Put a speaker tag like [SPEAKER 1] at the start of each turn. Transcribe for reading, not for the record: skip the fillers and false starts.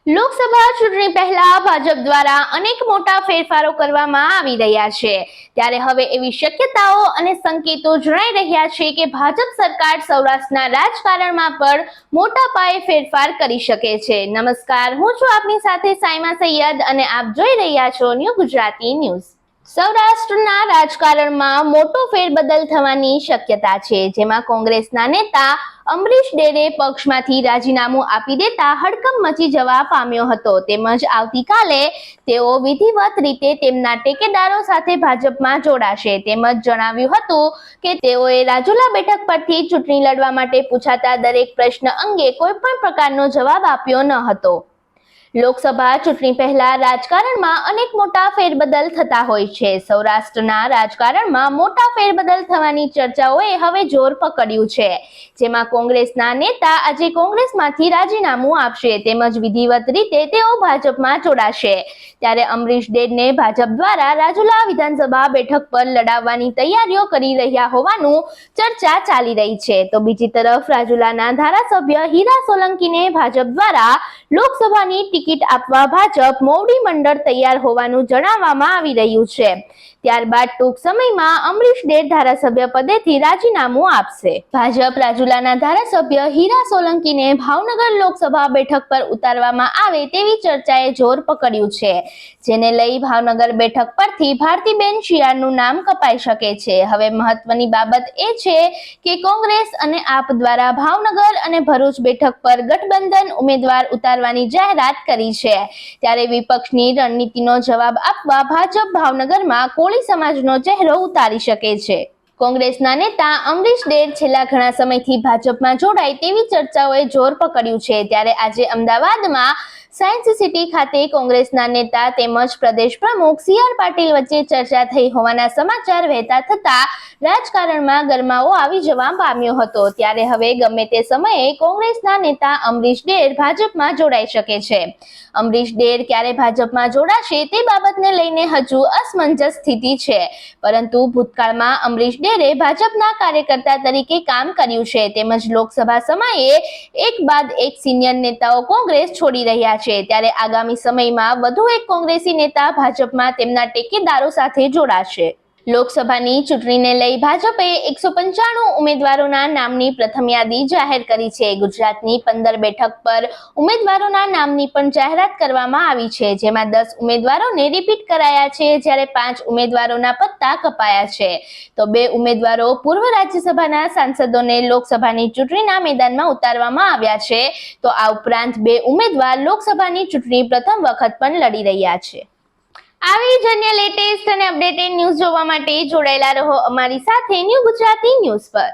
[SPEAKER 1] લોકસભા ચૂંટણી પહેલા ભાજપ દ્વારા અનેક મોટા ફેરફારો કરવામાં આવી રહ્યા છે, ત્યારે હવે એવી શક્યતાઓ અને સંકેતો જણાઈ રહ્યા છે કે ભાજપ સરકાર સૌરાષ્ટ્રના રાજકારણમાં પણ મોટા પાયે ફેરફાર કરી શકે છે। નમસ્કાર, હું છું આપની સાથે સાયમા સૈયદ અને આપ જોઈ રહ્યા છો ન્યૂ ગુજરાતી ન્યૂઝ। સૌરાષ્ટ્રના રાજકારણમાં મોટો ફેરબદલ થવાની શક્યતા છે, જેમાં કોંગ્રેસના નેતા અમરીશ ડેરે પક્ષમાંથી રાજીનામું આપી દેતા હડકંપ મચી જવા પામ્યો હતો, તેમજ આવતીકાલે તેઓ વિધિવત રીતે તેમના ટેકેદારો સાથે ભાજપમાં જોડાશે, તેમજ જણાવ્યું હતું કે તેઓએ રાજુલા બેઠક પરથી ચૂંટણી લડવા માટે પૂછાતા દરેક પ્રશ્ન અંગે કોઈ પણ પ્રકારનો જવાબ આપ્યો ન હતો। લોકસભા ચૂંટણી પહેલા રાજકારણમાં અનેક મોટા ફેરબદલ થતા હોય છે। સૌરાષ્ટ્રના રાજકારણમાં મોટા ફેરબદલ થવાની ચર્ચાઓએ હવે જોર પકડ્યું છે, જેમાં કોંગ્રેસના નેતા આજે કોંગ્રેસમાંથી રાજીનામું આપશે, તેમજ વિધિવત રીતે તેઓ ભાજપમાં જોડાશે। ત્યારે અમરીશ ડેરને ભાજપ દ્વારા રાજુલા વિધાનસભા બેઠક પર લડાવવાની તૈયારીઓ કરી રહ્યા હોવાનું ચર્ચા ચાલી રહી છે, તો બીજી તરફ રાજુલાના ધારાસભ્ય હીરા સોલંકીને ભાજપ દ્વારા લોકસભાની ટિકિટ આપવા ભાજપ મોવડી મંડળ તૈયાર હોવાનું જણાવવામાં આવી રહ્યું છે। ત્યારબાદ ટૂંક સમયમાં અમરીશ ડેર ધારાસભ્ય પદેથી રાજીનામું આપશે। ભાજપ રાજુલાના ધારાસભ્ય હીરા સોલંકીને ભાવનગર લોકસભા બેઠક પર ઉતારવામાં આવે તેવી ચર્ચાએ જોર પકડ્યું છે, જેને લઈ ભાવનગર બેઠક પરથી ભારતીબેન શિયાળનું નામ કપાઈ શકે છે। હવે મહત્વની બાબત એ છે કે કોંગ્રેસ અને આપ દ્વારા ભાવનગર અને ભરૂચ બેઠક પર ગઠબંધન ઉમેદવાર ઉતારવાની જાહેરાત કરી છે, ત્યારે વિપક્ષની રણનીતિનો જવાબ આપવા ભાજપ ભાવનગરમાં કોળી સમાજનો ચહેરો ઉતારી શકે છે। કોંગ્રેસના નેતા અમરીશ ડેર છેલ્લા ઘણા સમયથી ભાજપમાં જોડાય તેવી ચર્ચાઓએ જોર પકડ્યું છે, ત્યારે આજે અમદાવાદમાં સાયન્સ સિટી ખાતે કોંગ્રેસના નેતા તેમજ પ્રદેશ પ્રમુખ સી.આર. પાટીલ વચ્ચે ચર્ચા થઈ હોવાના સમાચાર વહેતા થતા રાજકારણમાં ગરમાવો આવી જવા પામ્યો હતો। ત્યારે હવે ગમે તે સમયે કોંગ્રેસના નેતા અમરીશ ડેર ભાજપમાં જોડાઈ શકે છે। અમરીશ ડેર ક્યારે ભાજપમાં જોડાશે તે બાબતને લઈને હજુ અસમંજસ સ્થિતિ છે, પરંતુ ભૂતકાળમાં અમરીશ ડેરે ભાજપના કાર્યકર્તા તરીકે કામ કર્યું છે, તેમજ લોકસભા સમયે એક બાદ એક સિનિયર નેતાઓ કોંગ્રેસ છોડી રહ્યા છે, ત્યારે આગામી સમયમાં વધુ એક કોંગ્રેસી નેતા ભાજપમાં તેમના ટેકેદારો સાથે જોડાશે। લોકસભાની ચૂંટણીને લઈ ભાજપે 195 ઉમેદવારોના નામની પ્રથમ યાદી જાહેર કરી છે। ગુજરાતની 15 બેઠક પર ઉમેદવારોના નામની પણ જાહેરાત કરવામાં આવી છે, જેમાં 10 ઉમેદવારોને રિપીટ કરાયા છે, જ્યારે 5 ઉમેદવારોના પત્તા કપાયા છે, તો 2 ઉમેદવારો પૂર્વ રાજ્યસભાના સાંસદોને લોકસભાની ચૂંટણીના મેદાનમાં ઉતારવામાં આવ્યા છે, તો આ ઉપરાંત 2 ઉમેદવાર લોકસભાની ચૂંટણી પ્રથમ વખત પણ લડી રહ્યા છે। આવી જ અન્ય લેટેસ્ટ અને અપડેટેડ ન્યૂઝ જોવા માટે જોડાયેલા રહો અમારી સાથે ન્યૂ ગુજરાતી ન્યૂઝ પર।